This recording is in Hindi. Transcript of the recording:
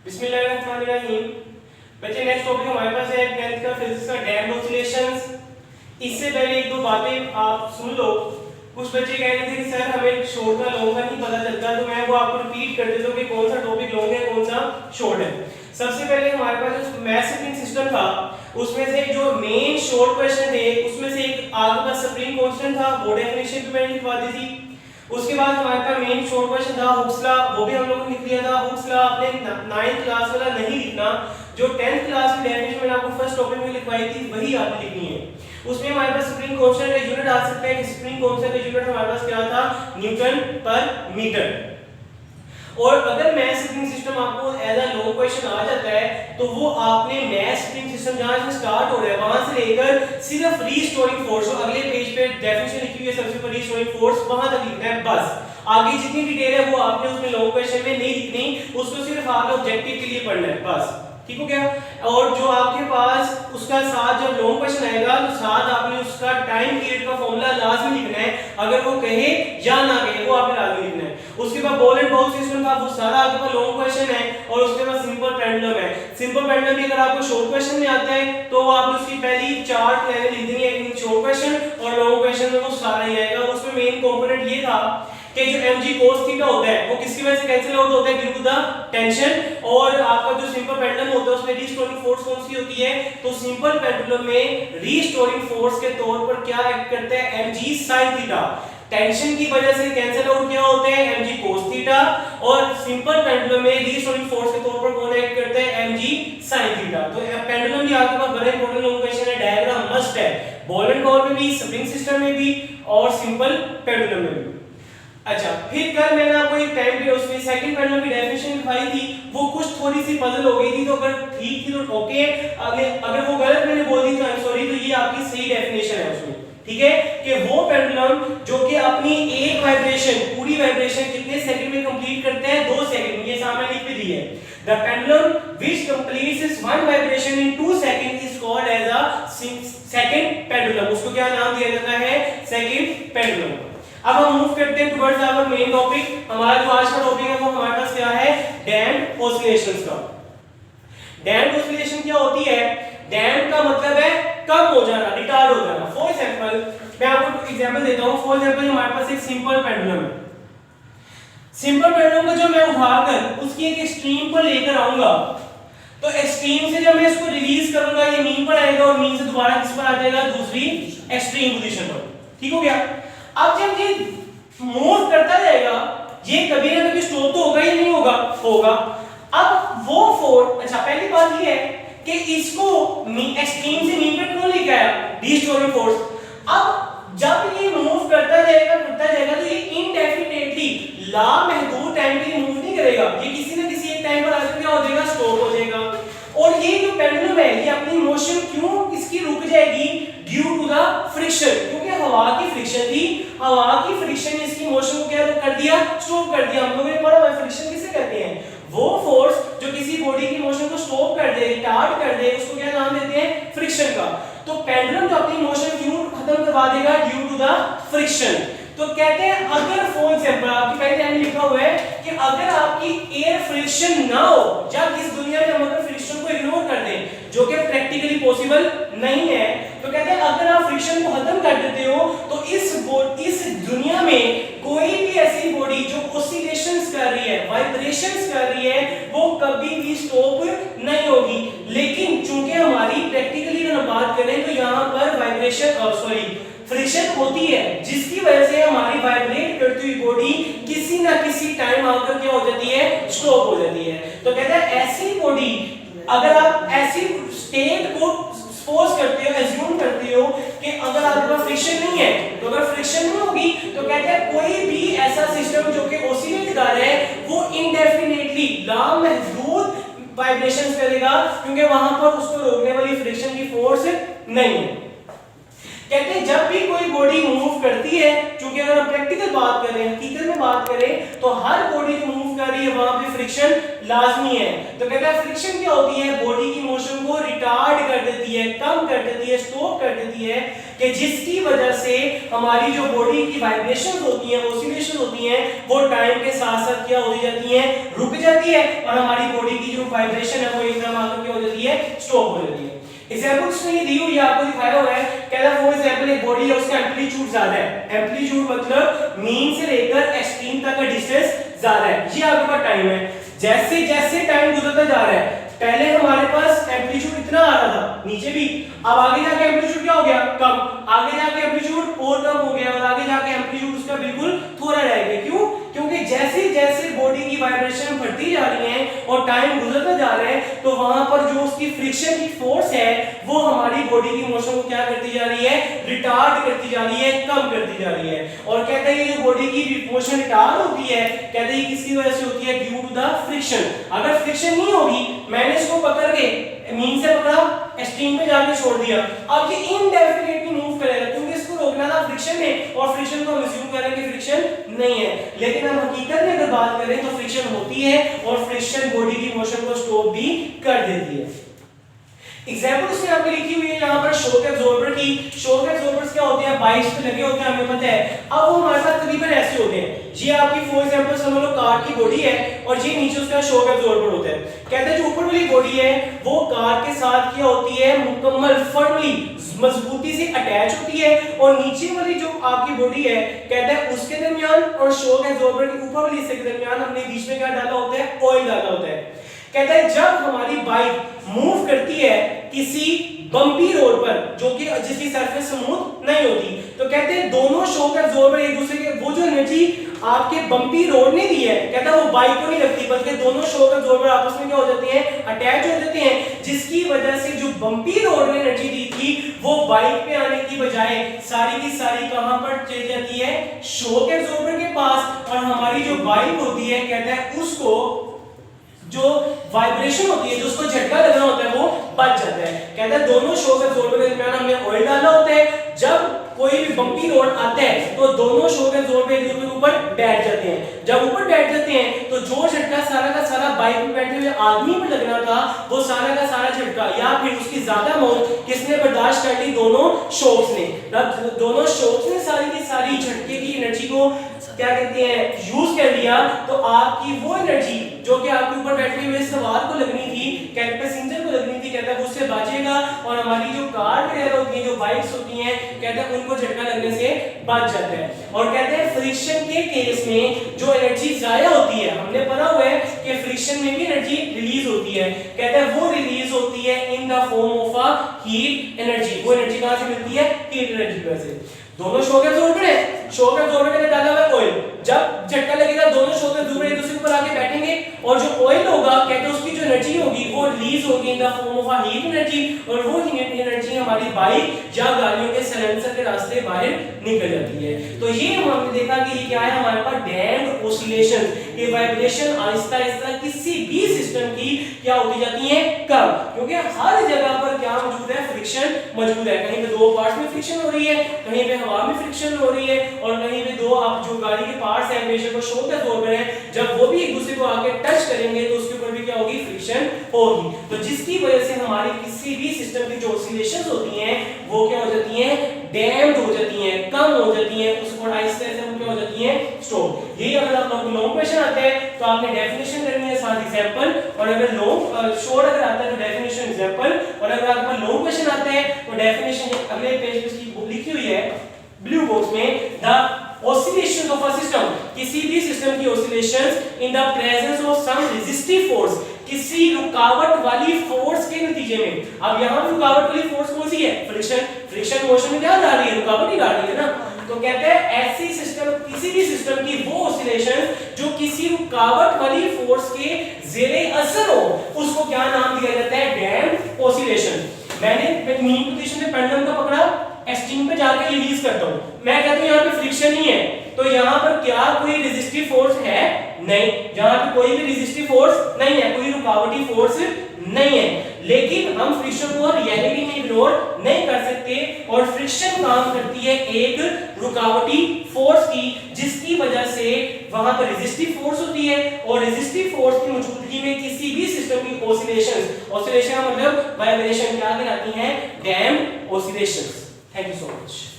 बिस्मिल्लाहिर्रहमानिर्रहीम। बच्चे नेक्स्ट टॉपिक हमारे पास है 10th का फिजिक्स का डैम्प्ड ऑसिलेशंस। इससे पहले एक दो बातें आप सुन लो। कुछ बच्चे कह रहे थे कि सर हमें शॉर्ट का लॉन्ग का नहीं पता चलता, तो मैं वो आपको रिपीट कर देता हूं कि कौन सा टॉपिक लॉन्ग है कौन सा शॉर्ट है। सबसे पहले हमारे पास जो मैथ स्प्रिंग सिस्टम था उसमें से जो मेन शॉर्ट क्वेश्चन थे उसमें से एक आपका स्प्रिंग कांस्टेंट था, वो डेफिनेशन भी मैंने लिखवा दी थी। उसके बाद हमारे पास मेन शॉर्ट क्वेश्चन था हुक्स लॉ, वो भी हम लोगों ने लिख लिया था। हुक्स लॉ आपने 9th क्लास वाला नहीं लिखना, जो 10th क्लास की डेफिनेशन मैंने आपको फर्स्ट टॉपिक में लिखवाई थी वही आपने लिखनी है। उसमें हमारे पास स्प्रिंग कांस्टेंट का यूनिट आ सकता है कि स्प्रिंग कांस्टेंट का यूनिट हमारे पास क्या था, न्यूटन पर मीटर। और अगर मैथ स्प्रिंग सिस्टम आपको एज अ लॉन्ग क्वेश्चन आ जाता है तो वो आपने मैथ स्प्रिंग सिस्टम जहां से स्टार्ट हो रहा है वहां से लेकर सिर्फ रीस्टोरिंग फोर्स, जो अगले पेज पे डेफिनेशन लिखी हुई है सबसे ऊपर रीस्टोरिंग फोर्स, वहां तक लिखना है बस। आगे जितनी डिटेल है वो आपने उसमें लॉन्ग क्वेश्चन में नहीं लिखनी, उसको सिर्फ आपने ऑब्जेक्टिव के लिए पढ़ना है बस, ठीक हो गया। और जो आपके पास उसका साथ जब लॉन्ग क्वेश्चन आएगा तो साथ आपने उसका टाइम पीरियड का फॉर्मूला लाजमी लिखना है, अगर वो कहे या ना कहे वो आपने लाजमी लिखना है। उसके बाद बॉल एंड बाउल सिस्टम था, वो सारा आपके पास लॉन्ग क्वेश्चन है। और उसके बाद सिंपल पेंडुलम है। सिंपल पेंडुलम भी अगर आपको शॉर्ट क्वेश्चन में आता है तो आपने उसकी पहली चार लाइनें लिख देनी है, इन शॉर्ट क्वेश्चन और लॉन्ग क्वेश्चन में वो सारा ही आएगा। उसमें मेन कंपोनेंट ये था कि जो mg cos थीटा होता है वो किसकी वजह से कैंसिल आउट होता है, ड्यू टू द टेंशन। और आपका जो सिंपल पेंडुलम होता है उसमें रीस्टोरिंग फोर्स कौन सी होती है, तो सिंपल पेंडुलम में रीस्टोरिंग फोर्स के तौर पर क्या एक्ट करता है, mg sin थीटा। टेंशन की वजह से कैंसिल आउट क्या होता है, mg cos थीटा। और सिंपल पेंडुलम में रीस्टोरिंग फोर्स के तौर पर कौन एक्ट करता है, mg sin थीटा। तो पेंडुलम भी आपके पास बड़ा इंपॉर्टेंट लॉन्ग क्वेश्चन है, डायग्राम मस्ट है बॉल एंड बॉल में भी, स्प्रिंग सिस्टम में भी और सिंपल पेंडुलम में भी। अच्छा, फिर कल मैंने आपको एक टाइम पीरियड उसमें सेकंड पेंडुलम की डेफिनेशन लिखवाई थी, वो कुछ थोड़ी सी पजल हो गई थी, तो अगर ठीक थी तो ओके, अगर वो गलत मैंने बोल दी तो आई एम सॉरी। तो ये आपकी सही डेफिनेशन है उसमें, ठीक है, कि वो पेंडुलम जो कि अपनी एक वाइब्रेशन, पूरी वाइब्रेशन कितने सेकंड में कंप्लीट करते हैं, 2 सेकंड में। ये सामने लिख भी दी है, the pendulum which completes its one vibration in 2 second is called as a second pendulum. उसको क्या नाम दिया जाता है, सेकंड पेंडुलम। अब हम मूव करते हैं टुवर्ड्स आवर मेन टॉपिक। हमारा जो आज का टॉपिक है वो हमारे पास क्या है, डैम्प्ड ऑसिलेशंस का। डैम्प्ड ऑसिलेशन क्या होती है, डैम्प्ड का मतलब है कम हो जाना, रिटार्ड हो जाना। फॉर एग्जांपल मैं आपको एग्जांपल देता हूं। फॉर एग्जांपल हमारे पास एक सिंपल पेंडुलम है। सिंपल पेंडुलम को जो मैं उठाकर उसकी एक एक्सट्रीम पर लेकर आऊंगा, तो एक्सट्रीम से जब मैं इसको रिलीज करूंगा ये मीन पर आएगा और मीन से दोबारा किस पर आ जाएगा, दूसरी एक्सट्रीम पोजीशन पर, ठीक हो गया। अब जब ये मूव करता जाएगा ये कभी ना कभी स्टॉप तो होगा ही नहीं होगा, होगा। अब वो फोर्स, अच्छा पहली बात ये है कि इसको एक्सट्रीम से मीन पर क्यों लेके आया, रीस्टोरिंग फोर्स। अब जब ये मूव करता जाएगा तो ये इनडेफिनेटली लामहदूद टाइम के लिए मूव नहीं करेगा, ये किसी ना किसी एक टाइम पर आकर क्या हो जाएगा, स्टॉप हो जाएगा। और ये जो पेंडुलम है ये अपनी मोशन क्यों इसकी रुक जाएगी, ड्यू टू द फ्रिक्शन, क्योंकि हवा की फ्रिक्शन थी। हवा की फ्रिक्शन ने इसकी मोशन को क्या कर दिया, स्टॉप कर दिया। हम लोगों ने पढ़ा है फ्रिक्शन किसे कहते हैं, वो फोर्स जो किसी बॉडी की मोशन को स्टॉप कर दे, रिटार्ड कर दे, उसको क्या नाम देते हैं, फ्रिक्शन का। तो पेंडुलम जो अपनी मोशन क्यों खत्म करवा देगा, ड्यू टू द फ्रिक्शन। तो कहते हैं अगर फॉर एग्जांपल आपकी पहले लाइन में लिखा हुआ है कि अगर आपकी एयर फ्रिक्शन ना हो, या इस दुनिया में हम अगर फ्रिक्शन को इग्नोर कर दें, जो कि प्रैक्टिकली पॉसिबल नहीं है, तो कहते हैं अगर आप फ्रिक्शन को खत्म कर देते हो तो इस दुनिया में कोई भी ऐसी बॉडी जो ऑसिलेशंस कर रही है, वाइब्रेशंस कर रही है, वो कभी भी स्टॉप नहीं होगी। लेकिन चूंकि हमारी प्रैक्टिकली अगर बात करें तो यहाँ पर वाइब्रेशन फ्रिक्शन होती है, जिसकी वजह से हमारी वाइब्रेट करती हुई बॉडी किसी ना किसी टाइम आकर क्या हो जाती है, स्टॉप हो जाती है। तो कहते हैं ऐसी बॉडी, अगर आप ऐसी स्टेट को सपोज करते हो, एज्यूम करते हो कि अगर आपके पास फ्रिक्शन नहीं है, तो अगर फ्रिक्शन नहीं होगी तो कहते हैं कोई भी ऐसा सिस्टम जो कि ऑसिलेट कर रहा है वो इनडेफिनेटली लामहदूद वाइब्रेशंस करेगा, क्योंकि वहां पर उसको रोकने वाली फ्रिक्शन की फोर्स नहीं है। कहते हैं जब भी कोई बॉडी मूव करती है, क्योंकि अगर हम प्रैक्टिकल बात करें, हकीकत में बात करें, तो हर बॉडी जो मूव कर रही है वहां पे फ्रिक्शन लाजमी है। तो कहते हैं फ्रिक्शन क्या होती है, बॉडी की मोशन को रिटार्ड कर देती है, कम कर देती है, स्टॉप कर देती है, कि जिसकी वजह से हमारी जो बॉडी की वाइब्रेशंस होती हैं, ऑसिलेशन होती हैं, वो टाइम के साथ साथ क्या हो जाती हैं, रुक जाती है, और हमारी बॉडी की जो जो वाइब्रेशन है वो एकदम आकर क्या हो जाती है, स्टॉप हो जाती है। एग्जांपल उसने ये दी हुई है, आपको दिखाया हुआ है, कहता है फॉर एग्जांपल एक बॉडी है, उसका एम्पलीट्यूड ज्यादा है, एम्पलीट्यूड मतलब मीन से लेकर एक्सट्रीम तक का डिस्टेंस ज्यादा है, ये आपके पास टाइम है। जैसे जैसे टाइम गुजरता जा रहा है, पहले हमारे पास एम्पलीट्यूड इतना आ रहा था, नीचे भी, अब आगे जाके एम्पलीट्यूड क्या हो गया, कम, आगे जाके एम्पलीट्यूड और कम हो गया, और आगे जाके एम्पलीट्यूड उसका बिल्कुल थोड़ा रह गया। क्यों? क्योंकि जैसे जैसे बॉडी की वाइब्रेशन बढ़ती जा रही है और टाइम गुजरता जा रहा है, तो वहां पर जो उसकी फ्रिक्शन की फोर्स है वो हमारी बॉडी की मोशन को क्या करती जा रही है, रिटार्ड करती जा रही है, कम करती जा रही है। और कहते हैं ये जो बॉडी की मोशन रिटार्ड होती है, कहते हैं किसकी वजह से होती है, ड्यू टू द फ्रिक्शन। अगर फ्रिक्शन नहीं होगी, मैंने इसको पकड़ के मीन से पकड़ा, एक्सट्रीम पे जाके छोड़ दिया, अब ये इनडेफिनेटली मूव करेगा, क्योंकि इसको रोकना था फ्रिक्शन में, और फ्रिक्शन को हम अज्यूम करें कि फ्रिक्शन नहीं है। लेकिन हम हकीकत में अगर बात करें तो फ्रिक्शन होती है, और फ्रिक्शन बॉडी की मोशन को स्टॉप भी कर देती है। एग्जांपल उसने आपको लिखी हुई है यहाँ पर शॉक एब्जॉर्बर की। शॉक एब्जॉर्बर्स क्या होते हैं, बाइक्स पे लगे होते हैं, हमें पता है। अब वो हमारे साथ तकरीबन ऐसे होते हैं, ये आपकी फॉर एग्जांपल समझ लो कार की बॉडी है, और ये नीचे उसका शॉक एब्जॉर्बर होता है। कहते हैं जो ऊपर वाली बॉडी है वो कार के साथ क्या होती है, मुकम्मल फर्मली मजबूती से अटैच होती है, और नीचे वाली जो आपकी बॉडी है, कहते हैं उसके दरमियान और शॉक एब्जॉर्बर के ऊपर वाली हिस्से के दरमियान हमने बीच में क्या डाला होता है, ऑयल डाला होता है। कहता है जब हमारी बाइक मूव करती है किसी बम्पी रोड पर, जो कि जिसकी सरफेस स्मूथ नहीं होती, तो कहते हैं दोनों शॉक एब्जॉर्बर एक दूसरे के, वो जो एनर्जी आपके बम्पी रोड ने दी है, कहता है वो बाइक को नहीं लगती, बल्कि दोनों शॉक एब्जॉर्बर आपस में क्या हो जाते हैं, अटैच हो जाते हैं, जिसकी वजह से जो बम्पी रोड ने एनर्जी दी थी वो बाइक पे आने की बजाय सारी की सारी कहां पर चली जाती है, शॉक एब्जॉर्बर के पास, और हमारी जो बाइक होती है, कहता है उसको जो वाइब्रेशन होती है, जो उसको झटका लगना होता है, वो बच जाता है। कहता है दोनों शॉक एब्जॉर्बर के दरमियान हमने ऑयल डाला होता है, जब कोई भी बम्पी रोड आता है तो दोनों शॉक एब्जॉर्बर एक दूसरे के ऊपर बैठ जाते हैं। जब ऊपर बैठ जाते हैं तो जो झटका सारा का सारा बाइक में बैठे हुए आदमी पर लगना था, वो सारा का सारा झटका या फिर उसकी ज्यादा मौत किसने बर्दाश्त कर ली, दोनों शॉक्स ने। जब दोनों शॉक्स ने सारी की सारी झटके की एनर्जी को क्या कहते हैं, यूज कर लिया, तो आपकी वो एनर्जी जो कि आपके ऊपर बैठे हुए सवार को लगनी थी, पैसेंजर को लगनी थी, कहता है उससे बचेगा, और हमारी जो कार वगैरह होती है, जो बाइक्स होती हैं, कहता है उनको झटका लगने से बच जाता है। और कहते हैं फ्रिक्शन के केस में जो एनर्जी जाया होती है, हमने पढ़ा हुआ है कि फ्रिक्शन में भी एनर्जी रिलीज होती है, कहता है वो रिलीज होती है in the form of a heat energy. वो एनर्जी कहां से मिलती है, हीट एनर्जी की वजह से। दोनों शॉक एब्जॉर्बर है, शॉक एब्जॉर्बर के अंदर डाला हुआ है ऑयल, जब झटका लगेगा दोनों शॉक एब्जॉर्बर एक दूसरे के ऊपर आके बैठेंगे, और जो ऑयल होगा, कहते हैं उसकी जो एनर्जी होगी वो रिलीज होगी in the form of a heat energy, और वो हीट एनर्जी हमारी बाइक या गाड़ियों के साइलेंसर के रास्ते बाहर निकल जाती है। तो ये हमने देखा कि ये क्या है, हमारे पास डैम्प्ड ऑसिलेशन, ये वाइब्रेशन आहिस्ता आहिस्ता किसी भी सिस्टम की क्या होती जाती है, कम, क्योंकि हर जगह पर क्या मौजूद है, फ्रिक्शन मौजूद है। कहीं पे दो पार्ट्स में फ्रिक्शन हो रही है, कहीं पे हवा में फ्रिक्शन हो रही है, और कहीं पे दो आप जो गाड़ी के पार्ट्स हैं, बेशक वो शॉक एब्जॉर्बर है, जब वो भी एक दूसरे को आके टच करेंगे तो उसके ऊपर भी क्या होगी, फ्रिक्शन होगी। तो जिसकी वजह से हमारी किसी भी सिस्टम की जो ऑसिलेशंस होती हैं वो क्या हो जाती हैं, डैम्प्ड हो जाती हैं, कम हो जाती हैं, उसको आहिस्ता आहिस्ता क्या हो जाती हैं, स्टॉप। यही अगर आप लोगों को लॉन्ग क्वेश्चन आता है तो आपने डेफिनेशन करनी है साथ एग्जांपल, और अगर लॉन्ग शॉर्ट अगर आता है तो डेफिनेशन एग्जांपल, और अगर आपका लॉन्ग क्वेश्चन आता है तो डेफिनेशन अगले पेज पे इसकी बुक लिखी हुई है ब्लू बॉक्स में, the oscillations of a system, किसी भी सिस्टम की oscillations in the presence of some resistive force, किसी रुकावट वाली फोर्स के नतीजे में। अब यहां पे रुकावट वाली फोर्स कौन सी है, फ्रिक्शन। फ्रिक्शन मोशन में क्या डाल रही है, रुकावट ही डाल रही है ना। तो कहते हैं ऐसी सिस्टम, किसी भी सिस्टम की वो ऑसिलेशन जो किसी रुकावट वाली फोर्स के ज़ेरे असर हो, उसको क्या नाम दिया जाता है, डैम्प्ड ऑसिलेशन। मैंने मीन पोजीशन में पेंडुलम का पकड़ा, एक्सट्रीम पे जाके रिलीज करता हूं, मैं कहता हूं यहां पे फ्रिक्शन नहीं है, तो यहां पर क्या कोई रेजिस्टिव फोर्स है, नहीं, यहां पे कोई भी रेजिस्टिव फोर्स नहीं है, कोई रुकावटी फोर्स नहीं है। लेकिन हम फ्रिक्शन को रियलिटी में इग्नोर नहीं कर सकते, और फ्रिक्शन काम करती है एक रुकावटी फोर्स की, जिसकी वजह से वहां पर रेजिस्टिव फोर्स होती है, और रेजिस्टिव फोर्स की मौजूदगी में किसी भी सिस्टम की ऑसिलेशंस, ऑसिलेशन का मतलब वाइब्रेशन क्या कहलाती हैं, damped oscillations. Thank you so much.